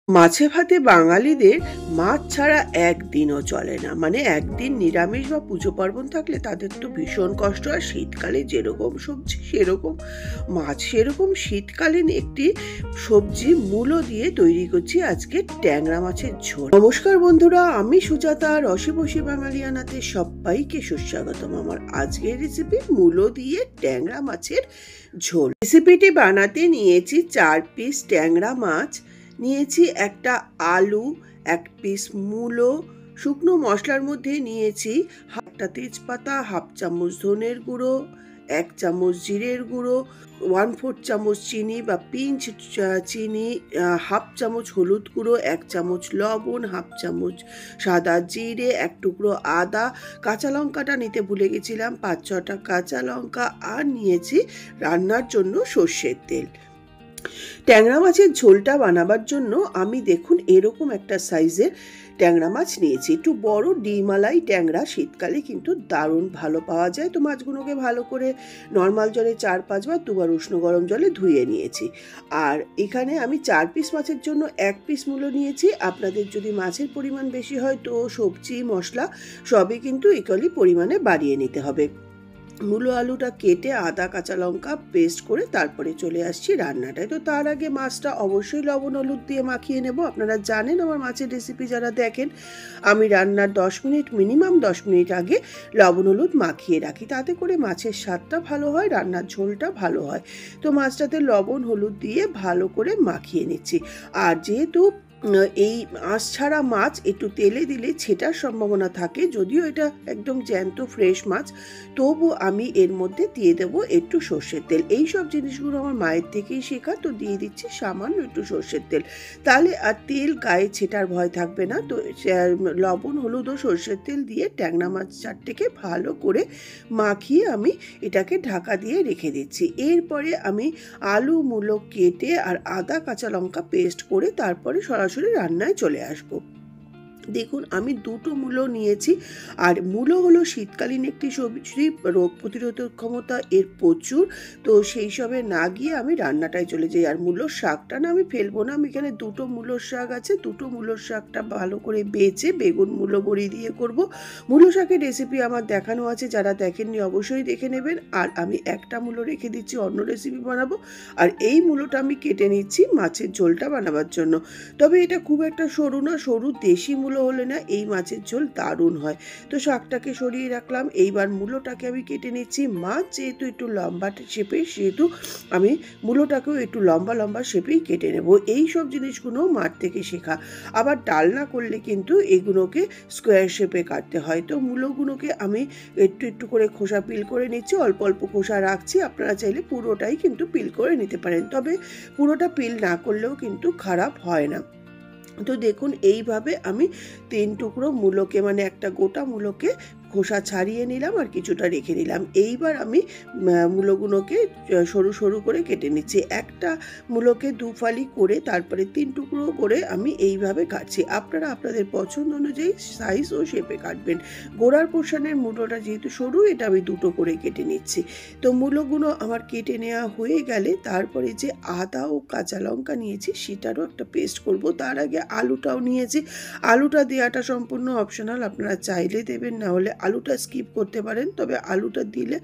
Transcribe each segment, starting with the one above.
মাছে ভাতে বাঙালিদের মাছ ছাড়া একদিনও চলে না। মানে একদিন নিরামিষ বা পুজো পার্বণ থাকলে তাদের তো ভীষণ কষ্ট। আর শীতকালে যেরকম সবজি সেরকম মাছ, সেরকম শীতকালীন একটি সবজি মূলো দিয়ে তৈরি করছি আজকে ট্যাংরা মাছের ঝোল। নমস্কার বন্ধুরা, আমি সুজাতা, রসে বসে বাঙালিয়ানাতে সবাইকে সুস্বাগতম। আমার আজকের রেসিপি মূলো দিয়ে ট্যাংরা মাছের ঝোল। রেসিপিটি বানাতে নিয়েছি 4 পিস ট্যাংরা মাছ, নিয়েছি একটা আলু, 1 পিস মূলো, শুকনো মশলার মধ্যে নিয়েছি একটা তেজপাতা, হাফ চামচ ধনের গুঁড়ো, 1 চামচ জিরের গুঁড়ো, 1/4 চামচ চিনি বা পিঞ্চ চিনি, হাফ চামচ হলুদ গুঁড়ো, 1 চামচ লবণ, হাফ চামচ সাদা জিরে, 1 টুকরো আদা, কাঁচা লঙ্কাটা নিতে ভুলে গেছিলাম, 5-6টা কাঁচা লঙ্কা, আর নিয়েছি রান্নার জন্য সর্ষের তেল। ট্যাংরা মাছের ঝোলটা বানাবার জন্য আমি দেখুন এরকম একটা সাইজের ট্যাংরা মাছ নিয়েছি। একটু বড় ডিমালাই ট্যাংরা শীতকালে কিন্তু দারুণ ভালো পাওয়া যায়। তো মাছগুলোকে ভালো করে নর্মাল জলে 4-5 বার, 2 বার উষ্ণ গরম জলে ধুয়ে নিয়েছি। আর এখানে আমি 4 পিস মাছের জন্য 1 পিস মূলো নিয়েছি। আপনাদের যদি মাছের পরিমাণ বেশি হয় তো সবজি মশলা সবই কিন্তু ইকুয়ালি পরিমাণে বাড়িয়ে নিতে হবে। মূলো আলুটা কেটে আদা কাঁচা লঙ্কা পেস্ট করে তারপরে চলে আসছি রান্নাটায়। তো তার আগে মাছটা অবশ্যই লবণ হলুদ দিয়ে মাখিয়ে নেব। আপনারা জানেন আমার মাছের রেসিপি যারা দেখেন, আমি রান্নার 10 মিনিট মিনিমাম 10 মিনিট আগে লবণ হলুদ মাখিয়ে রাখি, তাতে করে মাছের স্বাদটা ভালো হয়, রান্নার ঝোলটা ভালো হয়। তো মাছটাতে লবণ হলুদ দিয়ে ভালো করে মাখিয়ে নিচ্ছি। আর যেহেতু এই আঁশ ছাড়া মাছ একটু তেলে দিলে ছেটার সম্ভাবনা থাকে, যদিও এটা একদম জ্যান্ত ফ্রেশ মাছ, তবু আমি এর মধ্যে দিয়ে দেবো একটু সর্ষের তেল। এই সব জিনিসগুলো আমার মায়ের থেকেই শেখা, তো দিয়ে দিচ্ছি সামান্য একটু সর্ষের তেল। তাহলে আর তেল গায়ে ছেটার ভয় থাকবে না। তো লবণ হলুদ ও সর্ষের তেল দিয়ে ট্যাংরা মাছ চারটেকে ভালো করে মাখিয়ে আমি এটাকে ঢাকা দিয়ে রেখে দিচ্ছি। এরপরে আমি আলু মূলো কেটে আর আদা কাঁচা লঙ্কা পেস্ট করে তারপরে সরাসরি রান্নায় চলে আসবো। দেখুন আমি 2টো মূলো নিয়েছি। আর মূলো হলো শীতকালীন একটি সবজি, রোগ প্রতিরোধক ক্ষমতা এর প্রচুর। তো সেই সবে না গিয়ে আমি রান্নাটায় চলে যাই। আর মূলোর শাকটা না আমি ফেলবো না। আমি এখানে 2টো মূলোর শাক আছে, 2টো মূলোর শাকটা ভালো করে বেছে বেগুন মূলো বড়ি দিয়ে করব। মূলো শাকের রেসিপি আমার দেখানো আছে, যারা দেখেননি অবশ্যই দেখে নেবেন। আর আমি একটা মূলো রেখে দিচ্ছি অন্য রেসিপি বানাবো। আর এই মূলোটা আমি কেটে নিচ্ছি মাছের ঝোলটা বানাবার জন্য। তবে এটা খুব একটা সরু না, সরু দেশি মূলো হলে না এই মাছের ঝোল দারুণ হয়। তো শাকটাকে সরিয়ে রাখলাম। এইবার মূলোটাকে আমি কেটে নিচ্ছি। মাছ যেহেতু একটু লম্বা শেপে, সেহেতু আমি মূলোটাকেও একটু লম্বা লম্বা শেপেই কেটে নেব। এই সব জিনিসগুলো মাঠ থেকে শেখা। আবার ডালনা করলে কিন্তু এগুলোকে স্কোয়ার শেপে কাটতে হয়। তো মূলোগুলোকে আমি একটু একটু করে খোসা পিল করে নিচ্ছি, অল্প অল্প খোসা রাখছি। আপনারা চাইলে পুরোটাই কিন্তু পিল করে নিতে পারেন, তবে পুরোটা পিল না করলেও কিন্তু খারাপ হয় না। তো দেখুন এইভাবে আমি 3 টুকরো মূলোকে, মানে একটা গোটা মূলোকে খোসা ছাড়িয়ে নিলাম আর কিছুটা রেখে নিলাম। এইবার আমি মূলোগুলোকে সরু সরু করে কেটে নিচ্ছি। একটা মূলোকে 2 ফালি করে তারপরে 3 টুকরো করে আমি এইভাবে কাটছি। আপনারা আপনাদের পছন্দ অনুযায়ী সাইজ ও শেপে কাটবেন। গোড়ার পোর্শনের মূলোটা যেহেতু সরু, এটা আমি 2টো করে কেটে নিচ্ছি। তো মূলোগুলো আমার কেটে নেওয়া হয়ে গেলে তারপরে যে আদা ও কাঁচা লঙ্কা নিয়েছি সেটারও একটা পেস্ট করব। তার আগে আলুটাও নিয়েছি। আলুটা দেওয়াটা সম্পূর্ণ অপশনাল, আপনারা চাইলে দেবেন, না হলে আলুটা স্কিপ করতে পারেন। তবে আলুটা দিলে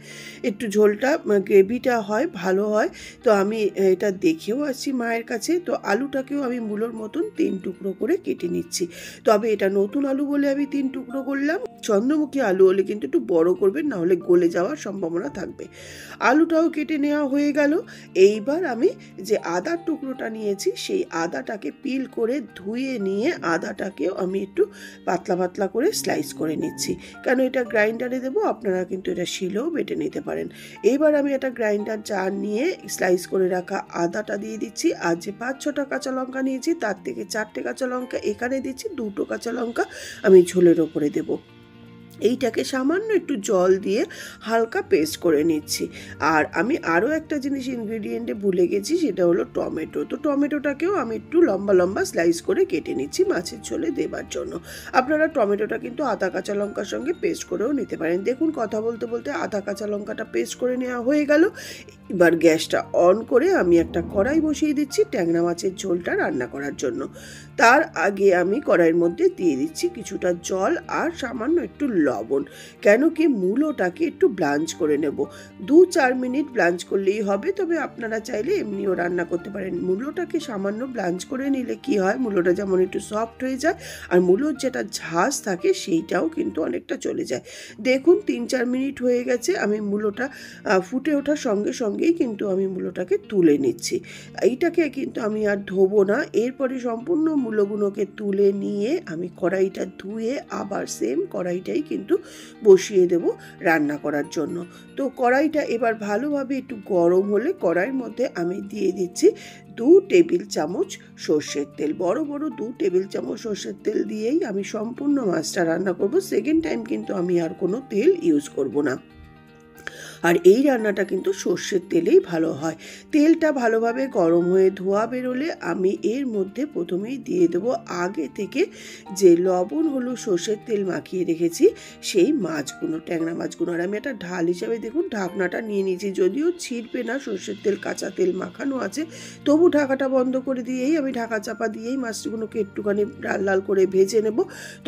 একটু ঝোলটা গ্রেভিটা হয় ভালো হয়। তো আমি এটা দেখেও আসছি মায়ের কাছে। তো আলুটাকেও আমি মূলোর মতন 3 টুকরো করে কেটে নিচ্ছি। তবে এটা নতুন আলু বলে আমি 3 টুকরো করলাম। চন্দ্রমুখী আলু হলে কিন্তু একটু বড় করবেন, না হলে গলে যাওয়ার সম্ভাবনা থাকবে। আলুটাও কেটে নেওয়া হয়ে গেল। এইবার আমি যে আদার টুকরোটা নিয়েছি সেই আদাটাকে পিল করে ধুয়ে নিয়ে আদাটাকেও আমি একটু পাতলা পাতলা করে স্লাইস করে নিচ্ছি। কেন এটা গ্রাইন্ডারে দেবো, আপনারা কিন্তু এটা শিলেও বেটে নিতে পারেন। এইবার আমি একটা গ্রাইন্ডার জার নিয়ে স্লাইস করে রাখা আদাটা দিয়ে দিচ্ছি। আর যে 5-6টা কাঁচা লঙ্কা নিয়েছি তার থেকে 4টে কাঁচা লঙ্কা এখানে দিচ্ছি, 2টো কাঁচা লঙ্কা আমি ঝোলের ওপরে দেবো। এইটাকে সামান্য একটু জল দিয়ে হালকা পেস্ট করে নিচ্ছি। আর আমি আরও একটা জিনিস ইনগ্রিডিয়েন্টে ভুলে গেছি, সেটা হলো টমেটো। তো টমেটোটাকেও আমি একটু লম্বা লম্বা স্লাইস করে কেটে নিচ্ছি মাছের ঝোলে দেবার জন্য। আপনারা টমেটোটা কিন্তু আদা কাঁচা লঙ্কার সঙ্গে পেস্ট করেও নিতে পারেন। দেখুন কথা বলতে বলতে আদা কাঁচা লঙ্কাটা পেস্ট করে নেওয়া হয়ে গেল। এবার গ্যাসটা অন করে আমি একটা কড়াই বসিয়ে দিচ্ছি ট্যাংরা মাছের ঝোলটা রান্না করার জন্য। তার আগে আমি কড়াইয়ের মধ্যে দিয়ে দিচ্ছি কিছুটা জল আর সামান্য একটু লবণ। কেন কি মূলোটাকে একটু ব্লাঞ্চ করে নেব। 2-4 মিনিট ব্লাঞ্চ করলেই হবে, তবে আপনারা চাইলে এমনিও রান্না করতে পারেন। মূলোটাকে সামান্য ব্লাঞ্চ করে নিলে কি হয়, মূলোটা যেমন একটু সফট হয়ে যায় আর মূলোর যেটা ঝাঁজ থাকে সেইটাও কিন্তু অনেকটা চলে যায়। দেখুন 3-4 মিনিট হয়ে গেছে, আমি মূলোটা ফুটে ওঠার সঙ্গে সঙ্গেই কিন্তু আমি মূলোটাকে তুলে নিচ্ছি। এইটাকে কিন্তু আমি আর ধোবো না। এরপরে সম্পূর্ণ মূলোগুলোকে তুলে নিয়ে আমি কড়াইটা ধুয়ে আবার সেম কড়াইটাই কিন্তু বসিয়ে দেব রান্না করার জন্য। তো কড়াইটা এবার ভালোভাবে একটু গরম হলে কড়াইয়ের মধ্যে আমি দিয়ে দিচ্ছি 2 টেবিল চামচ সর্ষের তেল। বড় বড় 2 টেবিল চামচ সর্ষের তেল দিয়েই আমি সম্পূর্ণ মাছটা রান্না করব। সেকেন্ড টাইম কিন্তু আমি আর কোনো তেল ইউজ করব না। আর এই রান্নাটা কিন্তু সর্ষের তেলেই ভালো হয়। তেলটা ভালোভাবে গরম হয়ে ধোয়া বেরোলে আমি এর মধ্যে প্রথমেই দিয়ে দেবো আগে থেকে যে লবণ হলুদ সর্ষের তেল মাখিয়ে রেখেছি সেই মাছগুলো, ট্যাংরা মাছগুলো। আর আমি একটা ঢাল হিসাবে দেখুন ঢাকনাটা নিয়ে নিয়েছি, যদিও ছিঁড়বে না, সর্ষের তেল কাঁচা তেল মাখানো আছে, তবু ঢাকাটা বন্ধ করে দিয়েই আমি ঢাকা চাপা দিয়েই মাছগুলোকে একটুখানি লাল লাল করে ভেজে নেব।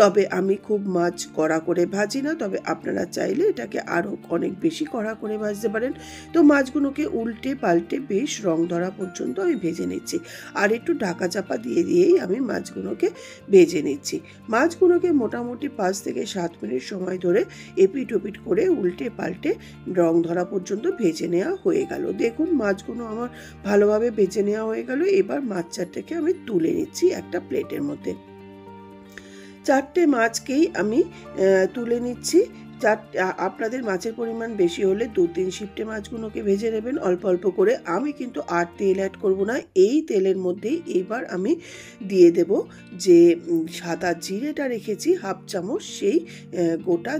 তবে আমি খুব মাছ কড়া করে ভাজি না, তবে আপনারা চাইলে এটাকে আরও অনেক বেশি কড়া করে ভাজতে পারেন। তো মাছগুলোকে উল্টে পাল্টে বেশ রং ধরা পর্যন্ত আমি ভেজে নিচ্ছি। আর একটু ঢাকা চাপা দিয়েই আমি মাছগুলোকে ভেজে নিচ্ছি। মাছগুলোকে মোটামুটি 5 থেকে 7 মিনিট সময় ধরে এপিট ওপিট করে উল্টে পাল্টে রং ধরা পর্যন্ত ভেজে নেওয়া হয়ে গেল। দেখুন মাছগুলো আমার ভালোভাবে ভেজে নেওয়া হয়ে গেল। এবার মাছ চারটাকে আমি তুলে নিচ্ছি একটা প্লেটের মধ্যে। 4টে মাছকেই আমি তুলে নিচ্ছি। আপনাদের মাছের পরিমাণ বেশি হলে 2-3 শিফটে মাছগুলোকে ভেজে নেবেন অল্প অল্প করে। আমি কিন্তু আর তেল অ্যাড করব না। এই তেলের মধ্যেই এবার আমি দিয়ে দেব যে সাদা জিরেটা রেখেছি হাফ চামচ, সেই গোটা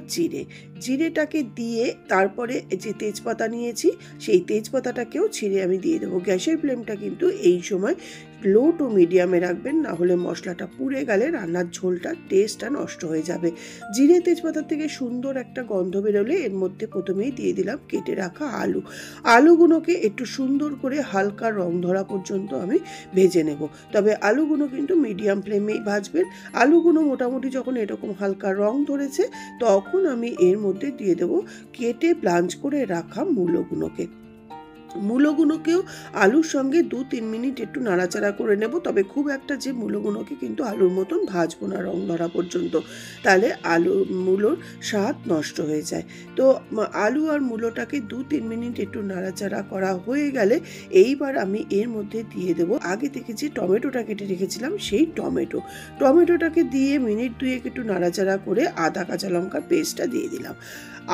জিরেটাকে দিয়ে তারপরে যে তেজপাতা নিয়েছি সেই তেজপাতাটাকেও ছিঁড়ে আমি দিয়ে দেবো। গ্যাসের ফ্লেমটা কিন্তু এই সময় লো টু মিডিয়ামে রাখবেন, না হলে মশলাটা পুড়ে গেলে রান্নার ঝোলটার টেস্টটা নষ্ট হয়ে যাবে। জিরে তেজপাতার থেকে সুন্দর একটা গন্ধ বেরোলে এর মধ্যে প্রথমেই দিয়ে দিলাম কেটে রাখা আলুগুলোকে একটু সুন্দর করে হালকা রং ধরা পর্যন্ত আমি ভেজে নেব। তবে আলুগুলো কিন্তু মিডিয়াম ফ্লেমেই ভাজবেন। আলুগুলো মোটামুটি যখন এরকম হালকা রং ধরেছে তখন আমি এর মধ্যে দিয়ে দেবো কেটে ব্লাঞ্চ করে রাখা মূলোগুলোকেও আলুর সঙ্গে 2-3 মিনিট একটু নাড়াচাড়া করে নেব। তবে খুব একটা যে মূলোগুলোকে কিন্তু আলুর মতন ভাজবো না রং ধরা পর্যন্ত, তাহলে মূলোর স্বাদ নষ্ট হয়ে যায়। তো আলু আর মূলোটাকে 2-3 মিনিট একটু নাড়াচাড়া করা হয়ে গেলে এইবার আমি এর মধ্যে দিয়ে দেব আগে থেকে যে টমেটোটা কেটে রেখেছিলাম সেই টমেটোটাকে দিয়ে মিনিট 2 একটু নাড়াচাড়া করে আদা কাঁচা লঙ্কার পেস্টটা দিয়ে দিলাম।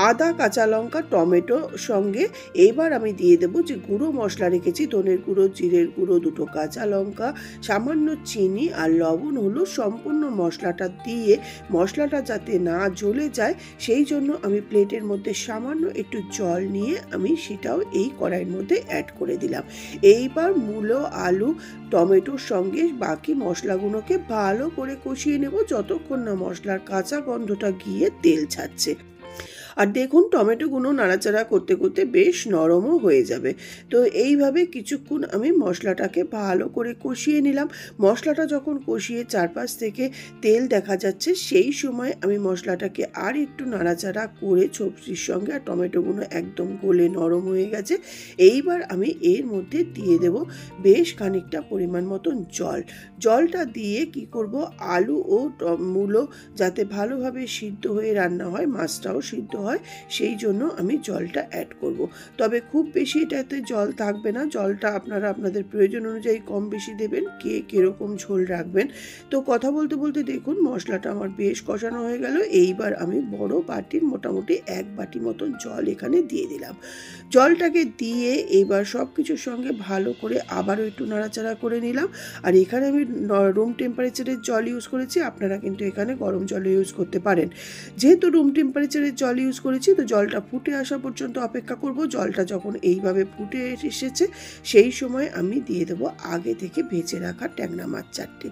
আদা কাঁচা লঙ্কা টমেটো সঙ্গে এবার আমি দিয়ে দেবো যে গুঁড়ো মশলা রেখেছি, ধনের গুঁড়ো জিরের গুঁড়ো 2টো কাঁচা লঙ্কা সামান্য চিনি আর লবণ হলো। সম্পূর্ণ মশলাটা দিয়ে মশলাটা যাতে না জ্বলে যায় সেই জন্য আমি প্লেটের মধ্যে সামান্য একটু জল নিয়ে আমি সেটাও এই কড়াইয়ের মধ্যে অ্যাড করে দিলাম। এইবার মূলো আলু টমেটোর সঙ্গে বাকি মশলাগুলোকে ভালো করে কষিয়ে নেব যতক্ষণ না মশলার কাঁচা গন্ধটা গিয়ে তেল ছাড়ছে। আর দেখুন টমেটোগুলো নাড়াচাড়া করতে করতে বেশ নরমও হয়ে যাবে। তো এইভাবে কিছুক্ষণ আমি মশলাটাকে ভালো করে কষিয়ে নিলাম। মশলাটা যখন কষিয়ে চারপাশ থেকে তেল দেখা যাচ্ছে সেই সময় আমি মশলাটাকে আর একটু নাড়াচাড়া করে সবজির সঙ্গে, আর টমেটোগুলো একদম গলে নরম হয়ে গেছে, এইবার আমি এর মধ্যে দিয়ে দেব বেশ খানিকটা পরিমাণ মতন জলটা দিয়ে কি করব, আলু ও মূলো যাতে ভালোভাবে সিদ্ধ হয়ে রান্না হয়, মাছটাও সিদ্ধ হয় হয়, সেই জন্য আমি জলটা অ্যাড করব। তবে খুব বেশি এটাতে জল থাকবে না, জলটা আপনারা আপনাদের প্রয়োজন অনুযায়ী কম বেশি দেবেন, কে কীরকম ঝোল রাখবেন। তো কথা বলতে বলতে দেখুন মশলাটা আমার বেশ কষানো হয়ে গেল। এইবার আমি বড় বাটির মোটামুটি 1 বাটি মতন জল এখানে দিয়ে দিলাম। জলটাকে দিয়ে এবার সব কিছুর সঙ্গে ভালো করে আবারও একটু নাড়াচাড়া করে নিলাম। আর এখানে আমি রুম টেম্পারেচারের জল ইউজ করেছি, আপনারা কিন্তু এখানে গরম জল ইউজ করতে পারেন। যেহেতু রুম টেম্পারেচারের জল ইউজ করেছি, তো জলটা ফুটে আসা পর্যন্ত অপেক্ষা করব। জলটা যখন এইভাবে ফুটে এসেছে, সেই সময় আমি দিয়ে দেবো আগে থেকে ভেজে রাখা ট্যাংরা মাছ 4টে।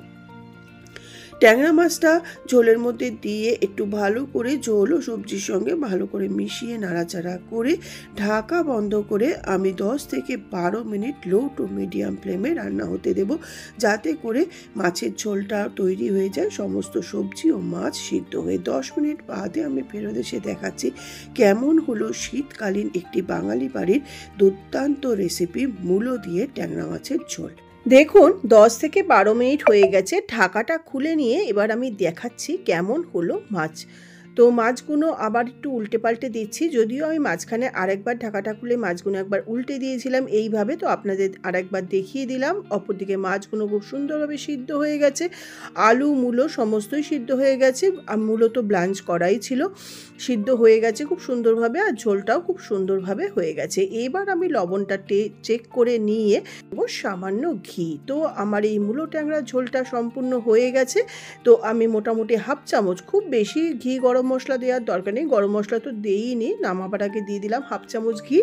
ট্যাংরা মাছটা ঝোলের মধ্যে দিয়ে একটু ভালো করে ঝোল ও সবজির সঙ্গে ভালো করে মিশিয়ে নাড়াচাড়া করে ঢাকা বন্ধ করে আমি 10 থেকে 12 মিনিট লো টু মিডিয়াম ফ্লেমে রান্না হতে দেব, যাতে করে মাছের ঝোলটা তৈরি হয়ে যায়, সমস্ত সবজি ও মাছ সিদ্ধ হয়ে। 10 মিনিট বাদে আমি ফেরত এসে দেখাচ্ছি কেমন হলো শীতকালীন একটি বাঙালি বাড়ির দুর্দান্ত রেসিপি মূলো দিয়ে ট্যাংরা মাছের ঝোল। দেখুন 10 থেকে 12 মিনিট হয়ে গেছে, ঢাকাটা খুলে নিয়ে এবার আমি দেখাচ্ছি কেমন হলো মাছ। তো মাছগুলো আবার একটু উল্টে পাল্টে দিচ্ছি, যদিও আমি মাঝখানে আরেকবার ঢাকাটা খুলে মাছগুলো একবার উল্টে দিয়েছিলাম এইভাবে, তো আপনাদের আরেকবার দেখিয়ে দিলাম। অপরদিকে মাছগুলো খুব সুন্দরভাবে সিদ্ধ হয়ে গেছে, আলু মূলো সমস্তই সিদ্ধ হয়ে গেছে, মূলো তো ব্লাঞ্চ করাই ছিল, সিদ্ধ হয়ে গেছে খুব সুন্দরভাবে, আর ঝোলটাও খুব সুন্দরভাবে হয়ে গেছে। এবার আমি লবণটা চেক করে নিয়ে দেবো সামান্য ঘি। তো আমার এই মূলো ট্যাংরা ঝোলটা সম্পূর্ণ হয়ে গেছে। তো আমি মোটামুটি হাফ চামচ, খুব বেশি ঘি গরম মশলা দেওয়ার দরকার নেই, গরম মশলা তো দিইনি, নামাবার আগে দিয়ে দিলাম হাফ চামচ ঘি।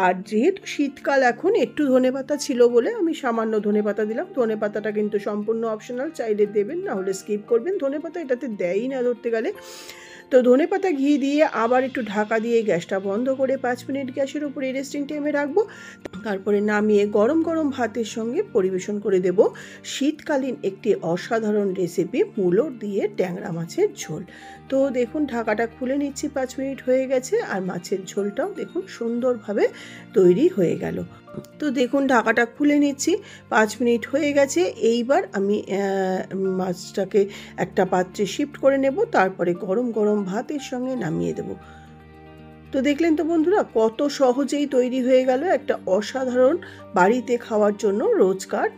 আর যেহেতু শীতকাল এখন, একটু ধনেপাতা ছিল বলে আমি সামান্য ধনেপাতা দিলাম। ধনেপাতাটা কিন্তু সম্পূর্ণ অপশনাল, চাইলে দেবেন, না হলে স্কিপ করবেন। ধনেপাতা এটাতে দেয়ই না ধরতে গেলে। তো ধনেপাতা ঘি দিয়ে আবার একটু ঢাকা দিয়ে গ্যাসটা বন্ধ করে 5 মিনিট গ্যাসের উপরে রেস্টিং টাইমে রাখবো। তারপরে নামিয়ে গরম গরম ভাতের সঙ্গে পরিবেশন করে দেব শীতকালীন একটি অসাধারণ রেসিপি মূলো দিয়ে ট্যাংরা মাছের ঝোল। তো দেখুন ঢাকাটা খুলে নিচ্ছি, 5 মিনিট হয়ে গেছে, আর মাছের ঝোলটাও দেখুন সুন্দরভাবে তৈরি হয়ে গেল। তো দেখুন ঢাকাটা খুলে নিচ্ছি, 5 মিনিট হয়ে গেছে। এইবার আমি মাছটাকে একটা পাত্রে শিফট করে নেব, তারপরে গরম গরম ভাতের সঙ্গে নামিয়ে দেব। তো দেখলেন তো বন্ধুরা, কত সহজেই তৈরি হয়ে গেল একটা অসাধারণ বাড়িতে খাওয়ার জন্য রোজকার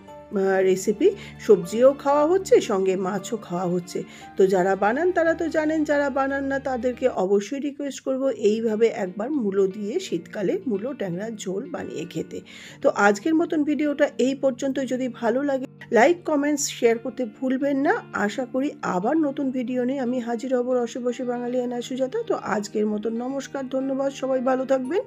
রেসিপি। সবজিও খাওয়া হচ্ছে, সঙ্গে মাছও খাওয়া হচ্ছে। তো যারা বানান তারা তো জানেন, যারা বানান না তাদেরকে অবশ্যই রিকোয়েস্ট করব এইভাবে একবার মূলো দিয়ে শীতকালে মূলো ট্যাংরার ঝোল বানিয়ে খেতে। তো আজকের মতন ভিডিওটা এই পর্যন্ত। যদি ভালো লাগে লাইক কমেন্টস শেয়ার করতে ভুলবেন না। আশা করি আবার নতুন ভিডিও নিয়ে আমি হাজির হব। রসে বসে বাঙালি আনা সুজাতা। তো আজকের মতন নমস্কার, ধন্যবাদ, সবাই ভালো থাকবেন।